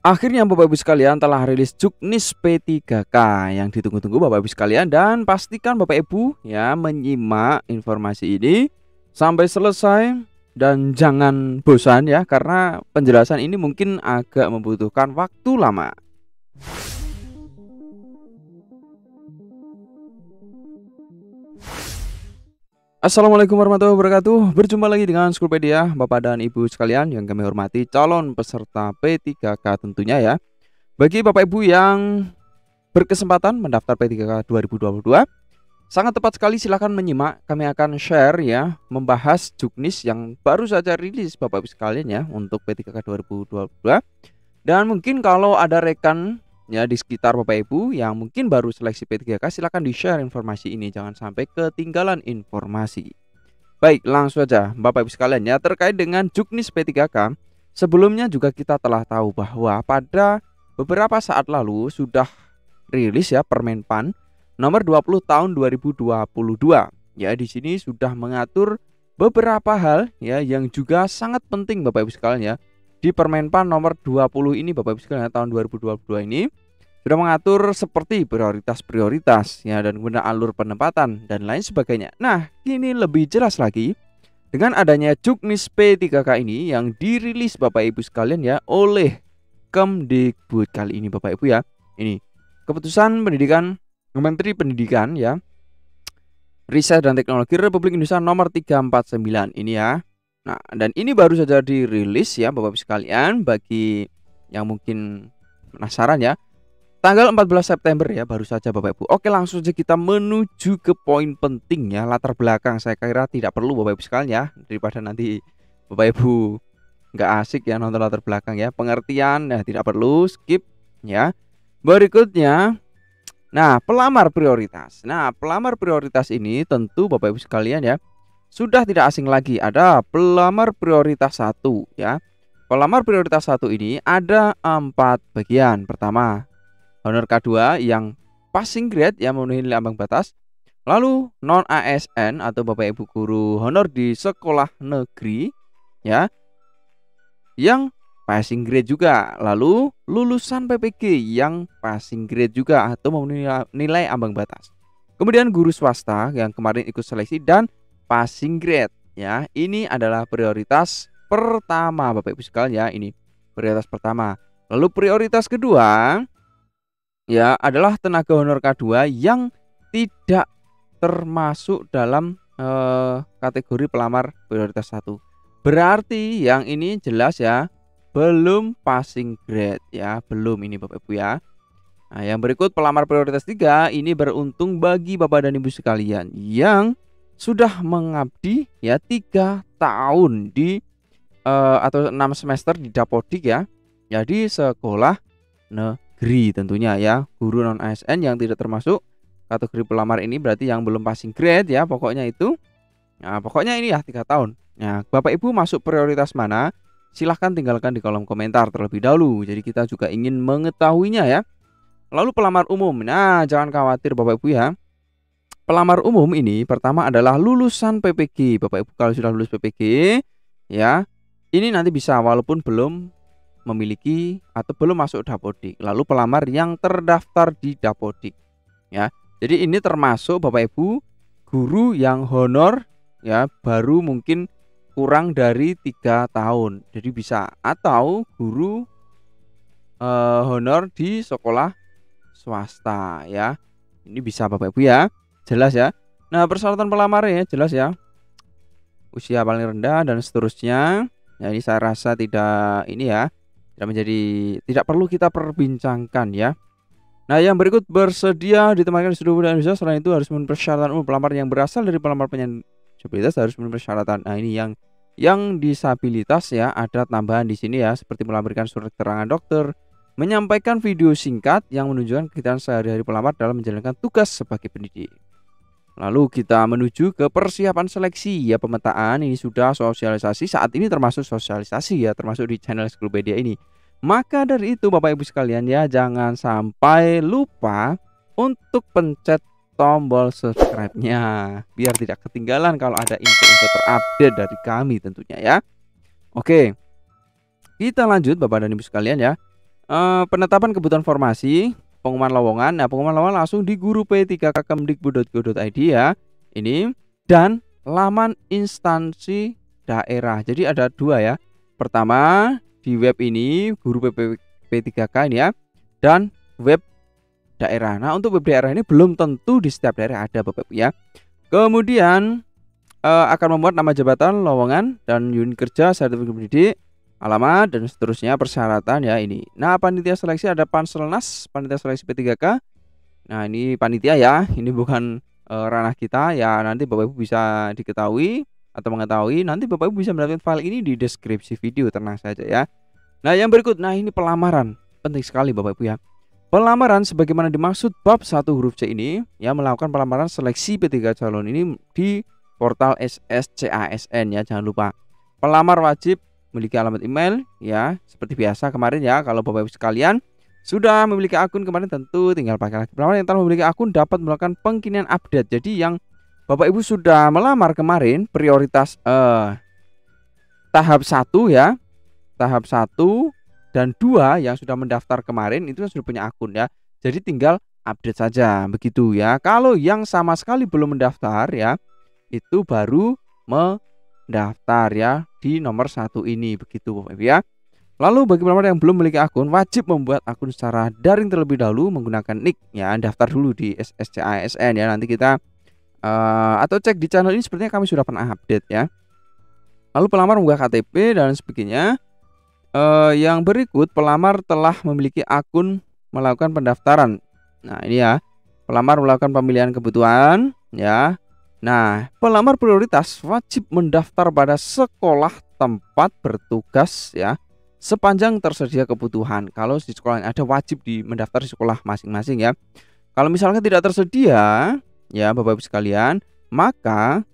Akhirnya Bapak Ibu sekalian telah rilis Juknis P3K yang ditunggu-tunggu Bapak Ibu sekalian, dan pastikan Bapak Ibu ya menyimak informasi ini sampai selesai dan jangan bosan ya, karena penjelasan ini mungkin agak membutuhkan waktu lama. Assalamualaikum warahmatullahi wabarakatuh. Berjumpa lagi dengan Skullpedia, Bapak dan Ibu sekalian yang kami hormati, calon peserta P3K tentunya ya. Bagi Bapak Ibu yang berkesempatan mendaftar P3K 2022, sangat tepat sekali, silahkan menyimak. Kami akan share ya, membahas Juknis yang baru saja rilis Bapak Ibu sekalian ya untuk P3K 2022. Dan mungkin kalau ada rekan ya di sekitar Bapak Ibu yang mungkin baru seleksi P3K, silahkan di-share informasi ini, jangan sampai ketinggalan informasi. Baik, langsung aja Bapak Ibu sekalian ya, terkait dengan Juknis P3K. Sebelumnya juga kita telah tahu bahwa pada beberapa saat lalu sudah rilis ya Permenpan nomor 20 tahun 2022. Ya, di sini sudah mengatur beberapa hal ya yang juga sangat penting Bapak Ibu sekalian ya. Di Permenpan nomor 20 ini Bapak Ibu sekalian tahun 2022 ini sudah mengatur seperti prioritas-prioritas ya, dan kemudian alur penempatan dan lain sebagainya. Nah, ini lebih jelas lagi dengan adanya Juknis P3K ini yang dirilis Bapak Ibu sekalian ya oleh Kemdikbud kali ini Bapak Ibu ya. Ini Keputusan Pendidikan Menteri Pendidikan ya, Riset dan Teknologi Republik Indonesia nomor 349 ini ya. Nah, dan ini baru saja dirilis ya Bapak Ibu sekalian. Bagi yang mungkin penasaran ya, tanggal 14 September ya baru saja Bapak Ibu. Oke, langsung saja kita menuju ke poin penting ya. Latar belakang saya kira tidak perlu Bapak Ibu sekalian ya, daripada nanti Bapak Ibu nggak asik ya nonton latar belakang ya. Pengertian ya tidak perlu, skip ya. Berikutnya, nah, pelamar prioritas. Nah, pelamar prioritas ini tentu Bapak Ibu sekalian ya sudah tidak asing lagi, ada pelamar prioritas 1 ya. Pelamar prioritas 1 ini ada 4 bagian. Pertama, honor K2 yang passing grade yang memenuhi nilai ambang batas. Lalu non ASN atau Bapak Ibu guru honor di sekolah negeri ya, yang passing grade juga. Lalu lulusan PPG yang passing grade juga atau memenuhi nilai ambang batas. Kemudian guru swasta yang kemarin ikut seleksi dan passing grade ya. Ini adalah prioritas pertama Bapak Ibu sekalian ya, ini prioritas pertama. Lalu prioritas kedua ya adalah tenaga honor K2 yang tidak termasuk dalam kategori pelamar prioritas 1. Berarti yang ini jelas ya belum passing grade ya, belum ini Bapak Ibu ya. Nah, yang berikut pelamar prioritas 3 ini beruntung bagi Bapak dan Ibu sekalian yang sudah mengabdi ya 3 tahun di atau 6 semester di Dapodik ya. Jadi sekolah negeri tentunya ya. Guru non ASN yang tidak termasuk kategori pelamar ini berarti yang belum passing grade ya, pokoknya itu. Nah, pokoknya ini ya 3 tahun. Nah, Bapak Ibu masuk prioritas mana? Silahkan tinggalkan di kolom komentar terlebih dahulu. Jadi kita juga ingin mengetahuinya ya. Lalu pelamar umum. Nah, jangan khawatir Bapak Ibu ya. Pelamar umum ini pertama adalah lulusan PPG. Bapak Ibu kalau sudah lulus PPG ya, ini nanti bisa walaupun belum memiliki atau belum masuk Dapodik. Lalu pelamar yang terdaftar di Dapodik ya. Jadi ini termasuk Bapak Ibu guru yang honor ya, baru mungkin kurang dari 3 tahun. Jadi bisa, atau guru honor di sekolah swasta ya. Ini bisa Bapak Ibu ya. Jelas ya. Nah, persyaratan pelamarnya jelas ya. Usia paling rendah dan seterusnya. Nah, ini saya rasa tidak ini ya, tidak perlu kita perbincangkan ya. Nah, yang berikut bersedia ditempatkan di seluruh Indonesia. Selain itu harus memenuhi persyaratan umum. Pelamar yang berasal dari pelamar penyandang disabilitas harus memenuhi persyaratan. Nah, ini yang disabilitas ya, ada tambahan di sini ya, seperti melampirkan surat keterangan dokter, menyampaikan video singkat yang menunjukkan kegiatan sehari-hari pelamar dalam menjalankan tugas sebagai pendidik. Lalu kita menuju ke persiapan seleksi ya, pemetaan. Ini sudah sosialisasi, saat ini termasuk sosialisasi ya, termasuk di channel Skullpedia ini. Maka dari itu Bapak Ibu sekalian ya, jangan sampai lupa untuk pencet tombol subscribe-nya biar tidak ketinggalan kalau ada info-info terupdate dari kami tentunya ya. Oke, kita lanjut Bapak dan Ibu sekalian ya. penetapan kebutuhan formasi, pengumuman lowongan. Nah, pengumuman lowongan langsung di guru p3k.kemdikbud.go.id ya. Ini dan laman instansi daerah. Jadi ada 2 ya. Pertama di web ini guru P3K ini ya, dan web daerah. Nah, untuk web daerah ini belum tentu di setiap daerah ada Bapak Ibu ya. Kemudian akan membuat nama jabatan, lowongan, dan unit kerja, sertifikat pendidik, alamat, dan seterusnya persyaratan ya ini. Nah, panitia seleksi ada Panselnas, panitia seleksi P3K. Nah, ini panitia ya, ini bukan ranah kita ya. Nanti Bapak Ibu bisa diketahui atau mengetahui, nanti Bapak Ibu bisa mendapatkan file ini di deskripsi video, tenang saja ya. Nah, yang berikut, nah ini pelamaran, penting sekali Bapak Ibu ya. Pelamaran sebagaimana dimaksud bab 1 huruf C ini ya, melakukan pelamaran seleksi P3 calon ini di portal SSCASN ya, jangan lupa. Pelamar wajib memiliki alamat email ya, seperti biasa kemarin ya. Kalau Bapak Ibu sekalian sudah memiliki akun kemarin, tentu tinggal pakai lagi. Pelamar yang telah memiliki akun dapat melakukan pengkinian update. Jadi yang Bapak Ibu sudah melamar kemarin, prioritas tahap 1 ya, tahap 1 dan 2 yang sudah mendaftar kemarin itu sudah punya akun ya. Jadi tinggal update saja begitu ya. Kalau yang sama sekali belum mendaftar ya, itu baru mendaftar ya di nomor 1 ini begitu Bapak Ibu ya. Lalu bagi pelamar yang belum memiliki akun, wajib membuat akun secara daring terlebih dahulu menggunakan nick ya. Daftar dulu di SSCASN ya. Nanti kita atau cek di channel ini, sepertinya kami sudah pernah update ya. Lalu pelamar mengunggah KTP dan sebagainya. Yang berikut, pelamar telah memiliki akun melakukan pendaftaran. Nah, ini ya. Pelamar melakukan pemilihan kebutuhan ya. Nah, pelamar prioritas wajib mendaftar pada sekolah tempat bertugas ya, sepanjang tersedia kebutuhan. Kalau di sekolah yang ada, wajib mendaftar di sekolah masing-masing ya. Kalau misalnya tidak tersedia ya Bapak Ibu sekalian, maka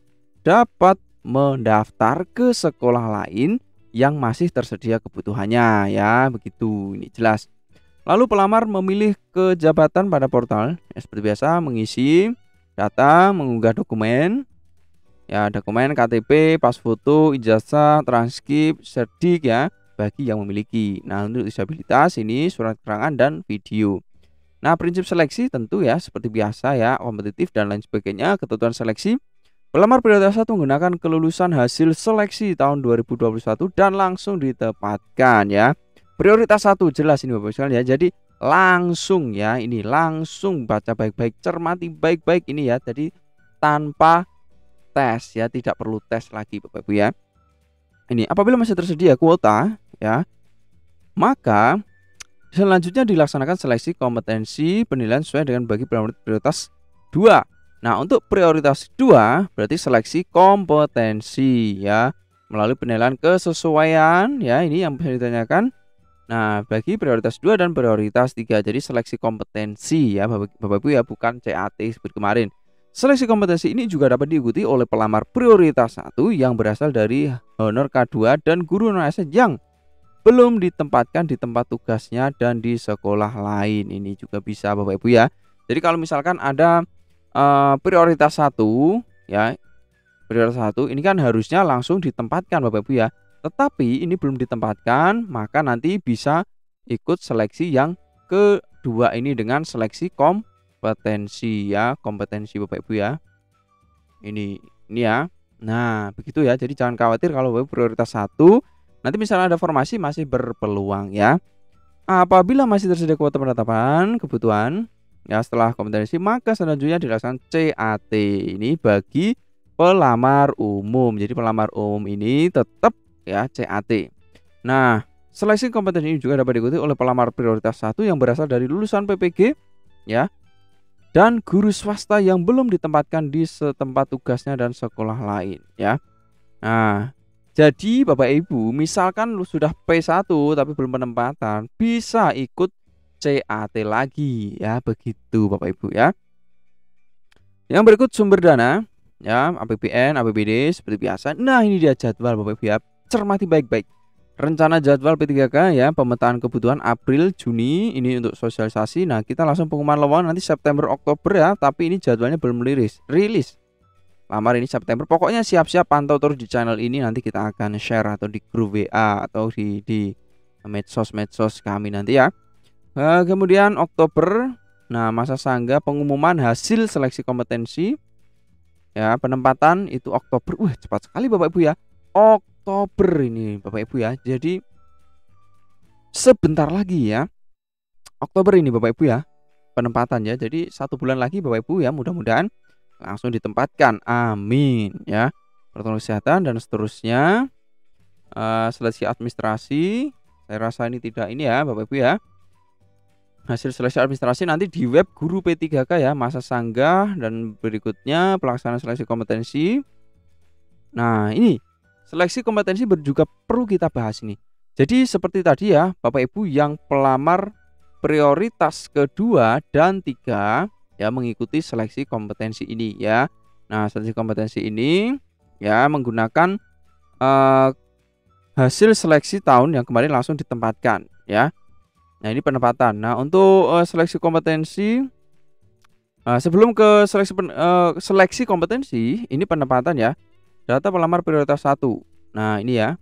dapat mendaftar ke sekolah lain yang masih tersedia kebutuhannya ya, begitu. Ini jelas. Lalu pelamar memilih ke jabatan pada portal ya, seperti biasa mengisi data, mengunggah dokumen ya, dokumen KTP, pas foto, ijazah, transkrip, serdik ya bagi yang memiliki. Nah, untuk disabilitas ini surat keterangan dan video. Nah, prinsip seleksi tentu ya seperti biasa ya, kompetitif dan lain sebagainya. Ketentuan seleksi, pelamar prioritas 1 menggunakan kelulusan hasil seleksi tahun 2021 dan langsung ditempatkan ya. Prioritas 1 jelas ini Bapak sekalian ya. Jadi langsung ya, ini langsung baca baik-baik, cermati baik-baik ini ya. Jadi tanpa tes ya, tidak perlu tes lagi Bapak Ibu ya. Ini apabila masih tersedia kuota ya, maka selanjutnya dilaksanakan seleksi kompetensi penilaian sesuai dengan bagi prioritas 2. Nah, untuk prioritas 2 berarti seleksi kompetensi ya, melalui penilaian kesesuaian ya, ini yang bisa ditanyakan. Nah, bagi prioritas 2 dan prioritas 3. Jadi seleksi kompetensi ya Bapak Ibu ya, bukan CAT seperti kemarin. Seleksi kompetensi ini juga dapat diikuti oleh pelamar prioritas 1 yang berasal dari honor K2 dan guru non ASN yang belum ditempatkan di tempat tugasnya dan di sekolah lain. Ini juga bisa Bapak Ibu ya. Jadi kalau misalkan ada prioritas 1 ya, prioritas 1 ini kan harusnya langsung ditempatkan Bapak Ibu ya. Tetapi ini belum ditempatkan, maka nanti bisa ikut seleksi yang kedua ini dengan seleksi kompetensi ya, kompetensi Bapak Ibu ya. Ini ya. Nah, begitu ya. Jadi jangan khawatir kalau Bapak Ibu prioritas 1, nanti misalnya ada formasi masih berpeluang ya. Apabila masih tersedia kuota penetapan kebutuhan ya setelah kompetensi, maka selanjutnya dilaksanakan CAT ini bagi pelamar umum. Jadi pelamar umum ini tetap ya CAT. Nah, seleksi kompetensi ini juga dapat diikuti oleh pelamar prioritas 1 yang berasal dari lulusan PPG ya, dan guru swasta yang belum ditempatkan di setempat tugasnya dan sekolah lain ya. Nah, jadi Bapak Ibu misalkan lu sudah P1 tapi belum penempatan, bisa ikut CAT lagi ya, begitu Bapak Ibu ya. Yang berikut sumber dana ya, APBN, APBD seperti biasa. Nah, ini dia jadwal Bapak Ibu ya. Cermati baik-baik. Rencana jadwal P3K ya, pemetaan kebutuhan April Juni ini untuk sosialisasi. Nah, kita langsung pengumuman lowongan nanti September Oktober ya, tapi ini jadwalnya belum rilis. Lamar ini September. Pokoknya siap-siap pantau terus di channel ini, nanti kita akan share atau di grup WA atau di medsos kami nanti ya. Kemudian Oktober, nah masa sangga pengumuman hasil seleksi kompetensi ya, penempatan itu Oktober. Wah, cepat sekali Bapak Ibu ya. Oktober ini Bapak Ibu ya. Jadi sebentar lagi ya. Oktober ini Bapak Ibu ya, penempatan ya. Jadi 1 bulan lagi Bapak Ibu ya, mudah-mudahan langsung ditempatkan. Amin ya. Protokol kesehatan dan seterusnya. Seleksi administrasi, saya rasa ini tidak ini ya Bapak Ibu ya. Hasil seleksi administrasi nanti di web guru P3K ya, masa sanggah dan berikutnya pelaksanaan seleksi kompetensi. Nah, ini seleksi kompetensi juga perlu kita bahas ini. Jadi seperti tadi ya, Bapak Ibu yang pelamar prioritas kedua dan 3 ya mengikuti seleksi kompetensi ini ya. Nah, seleksi kompetensi ini ya menggunakan hasil seleksi tahun yang kemarin langsung ditempatkan ya. Nah, ini penempatan. Nah, untuk seleksi kompetensi sebelum ke seleksi kompetensi, ini penempatan ya. Data pelamar prioritas 1. Nah, ini ya.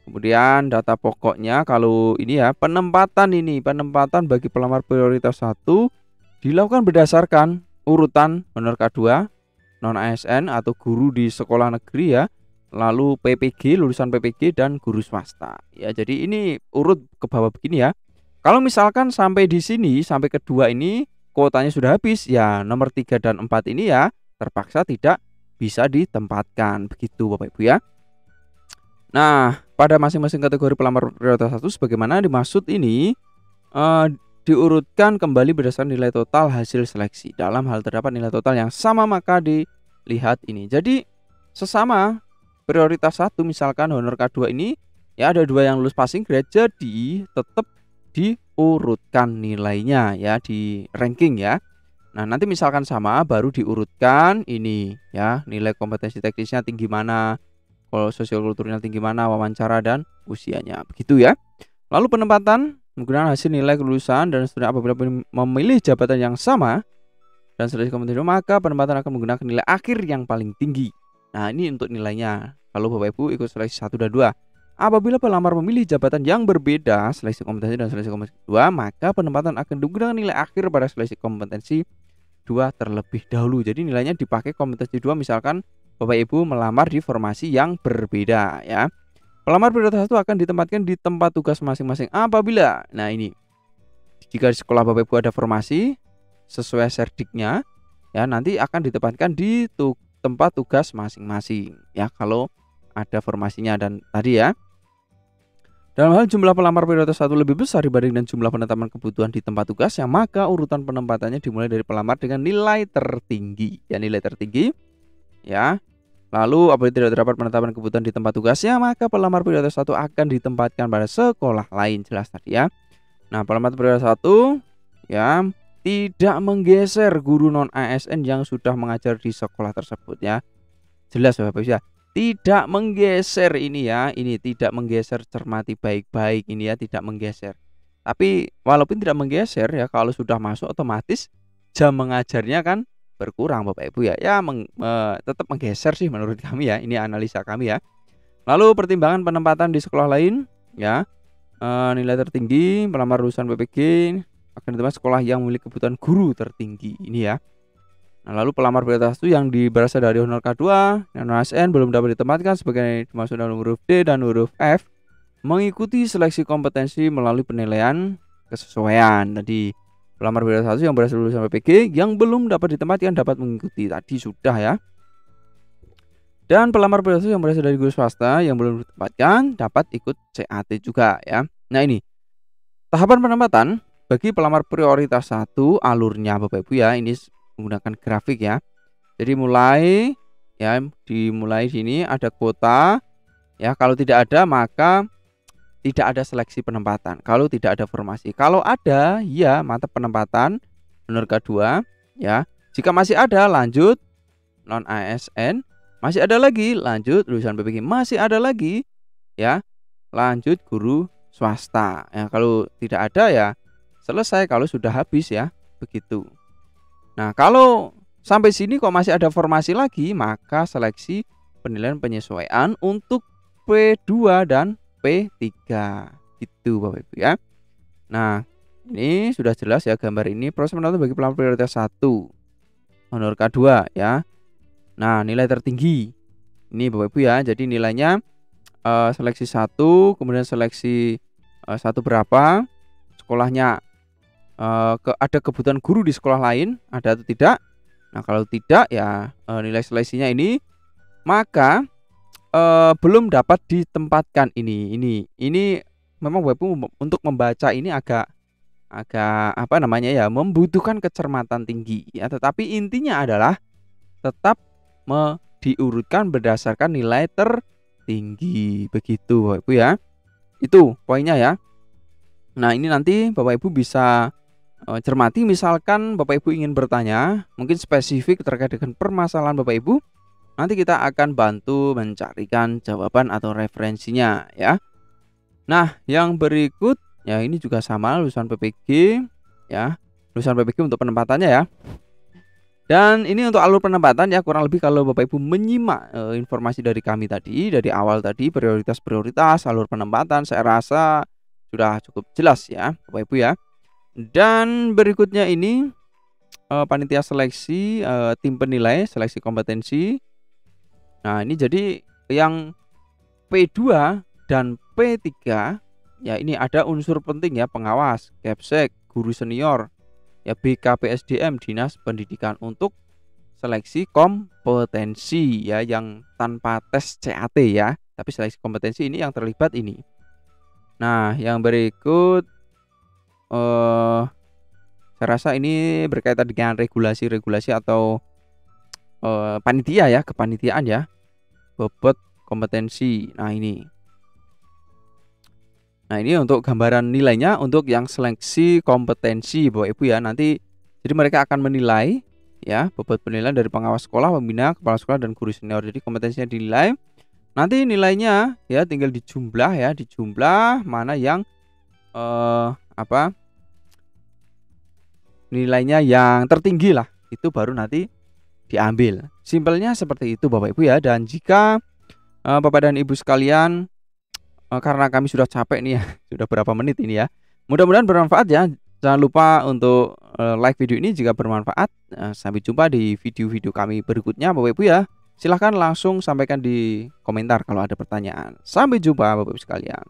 Kemudian data pokoknya kalau ini ya, penempatan bagi pelamar prioritas 1 dilakukan berdasarkan urutan honor K2, non ASN atau guru di sekolah negeri ya, lalu PPG, lulusan PPG dan guru swasta. Ya, jadi ini urut ke bawah begini ya. Kalau misalkan sampai di sini, sampai kedua ini kuotanya sudah habis, ya nomor 3 dan 4 ini ya terpaksa tidak bisa ditempatkan. Begitu Bapak Ibu ya. Nah, pada masing-masing kategori pelamar prioritas 1 sebagaimana dimaksud ini diurutkan kembali berdasarkan nilai total hasil seleksi. Dalam hal terdapat nilai total yang sama maka dilihat ini. Jadi sesama prioritas 1 misalkan honor K2 ini ya ada 2 yang lulus passing grade, jadi tetap diurutkan nilainya ya, di ranking ya. Nah, nanti misalkan sama baru diurutkan ini ya, nilai kompetensi teknisnya tinggi mana, kalau sosiokulturnya tinggi mana, wawancara dan usianya. Begitu ya. Lalu penempatan menggunakan hasil nilai kelulusan dan seterusnya. Apabila memilih jabatan yang sama dan seleksi kompetensi, maka penempatan akan menggunakan nilai akhir yang paling tinggi. Nah, ini untuk nilainya. Kalau Bapak Ibu ikut seleksi 1 dan 2. Apabila pelamar memilih jabatan yang berbeda, seleksi kompetensi dan seleksi kompetensi 2, maka penempatan akan digunakan nilai akhir pada seleksi kompetensi 2 terlebih dahulu. Jadi nilainya dipakai kompetensi 2 misalkan Bapak Ibu melamar di formasi yang berbeda ya. Pelamar prioritas 1 akan ditempatkan di tempat tugas masing-masing apabila, nah ini, jika di sekolah Bapak Ibu ada formasi sesuai serdiknya ya, nanti akan ditempatkan di tempat tugas masing-masing ya kalau ada formasinya. Dan tadi ya, dalam hal jumlah pelamar prioritas 1 lebih besar dibandingkan jumlah penetapan kebutuhan di tempat tugasnya, maka urutan penempatannya dimulai dari pelamar dengan nilai tertinggi ya, nilai tertinggi ya. Lalu apabila tidak terdapat penetapan kebutuhan di tempat tugasnya, maka pelamar prioritas 1 akan ditempatkan pada sekolah lain, jelas tadi ya. Nah, pelamar prioritas 1 ya tidak menggeser guru non ASN yang sudah mengajar di sekolah tersebut ya. Jelas Bapak Ibu ya. Tidak menggeser ini ya, ini tidak menggeser, cermati baik-baik ini ya, tidak menggeser. Tapi walaupun tidak menggeser ya, kalau sudah masuk otomatis jam mengajarnya kan berkurang Bapak Ibu ya. Ya tetap menggeser sih menurut kami ya, ini analisa kami ya. Lalu pertimbangan penempatan di sekolah lain ya, nilai tertinggi pelamar lulusan PPG akan ditempatkan sekolah yang memiliki kebutuhan guru tertinggi ini ya. Nah, lalu pelamar prioritas itu yang berasal dari honor K2 dan ASN belum dapat ditempatkan sebagai dimaksud dalam huruf D dan huruf F, mengikuti seleksi kompetensi melalui penilaian kesesuaian. Tadi pelamar prioritas 1 yang berasal lulusan PPG yang belum dapat ditempatkan dapat mengikuti, tadi sudah ya. Dan pelamar prioritas yang berasal dari guru swasta yang belum ditempatkan dapat ikut CAT juga ya. Nah, ini tahapan penempatan bagi pelamar prioritas 1 alurnya Bapak Ibu ya, ini menggunakan grafik ya. Jadi mulai ya, dimulai sini ada kuota ya, kalau tidak ada maka tidak ada seleksi penempatan. Kalau tidak ada formasi, kalau ada ya mantap penempatan honor K2 ya. Jika masih ada lanjut non ASN, masih ada lagi lanjut lulusan PPG, masih ada lagi ya lanjut guru swasta ya. Kalau tidak ada ya selesai, kalau sudah habis ya, begitu. Nah, kalau sampai sini kok masih ada formasi lagi, maka seleksi penilaian penyesuaian untuk P2 dan P3 gitu Bapak Ibu ya. Nah, Ini sudah jelas ya gambar ini. Proses penentuan bagi pelamar prioritas 1, honor K2 ya. Nah, nilai tertinggi ini Bapak Ibu ya. Jadi nilainya seleksi 1, kemudian seleksi 1 berapa, sekolahnya ada kebutuhan guru di sekolah lain, ada atau tidak. Nah, kalau tidak ya nilai seleksinya ini maka belum dapat ditempatkan ini. Ini memang Bapak Ibu untuk membaca ini agak apa namanya ya, membutuhkan kecermatan tinggi ya, tetapi intinya adalah tetap diurutkan berdasarkan nilai tertinggi begitu Bapak Ibu ya. Itu poinnya ya. Nah, ini nanti Bapak Ibu bisa cermati, misalkan Bapak Ibu ingin bertanya mungkin spesifik terkait dengan permasalahan Bapak Ibu, nanti kita akan bantu mencarikan jawaban atau referensinya ya. Nah, yang berikut ya ini juga sama lulusan PPG ya. Lulusan PPG untuk penempatannya ya. Dan ini untuk alur penempatan ya, kurang lebih kalau Bapak Ibu menyimak informasi dari kami tadi, dari awal tadi prioritas-prioritas alur penempatan saya rasa sudah cukup jelas ya Bapak Ibu ya. Dan berikutnya ini panitia seleksi tim penilai seleksi kompetensi. Nah, ini jadi yang P2 dan P3 ya, ini ada unsur penting ya, pengawas, Kepsek, guru senior, ya BKPSDM Dinas Pendidikan untuk seleksi kompetensi ya, yang tanpa tes CAT ya, tapi seleksi kompetensi ini yang terlibat ini. Nah, yang berikut saya rasa ini berkaitan dengan regulasi-regulasi atau panitia ya, kepanitiaan ya, bobot kompetensi. Nah, ini untuk gambaran nilainya untuk yang seleksi kompetensi Bapak Ibu ya. Nanti jadi mereka akan menilai ya, bobot penilaian dari pengawas sekolah, pembina, kepala sekolah dan guru senior. Jadi kompetensinya dinilai. Nanti nilainya ya tinggal dijumlah ya, dijumlah mana yang nilainya yang tertinggi lah, itu baru nanti diambil. Simpelnya seperti itu Bapak Ibu ya. Dan jika Bapak dan Ibu sekalian, karena kami sudah capek nih ya, sudah berapa menit ini ya, mudah-mudahan bermanfaat ya. Jangan lupa untuk like video ini jika bermanfaat. Sampai jumpa di video-video kami berikutnya Bapak Ibu ya. Silahkan langsung sampaikan di komentar kalau ada pertanyaan. Sampai jumpa Bapak Ibu sekalian.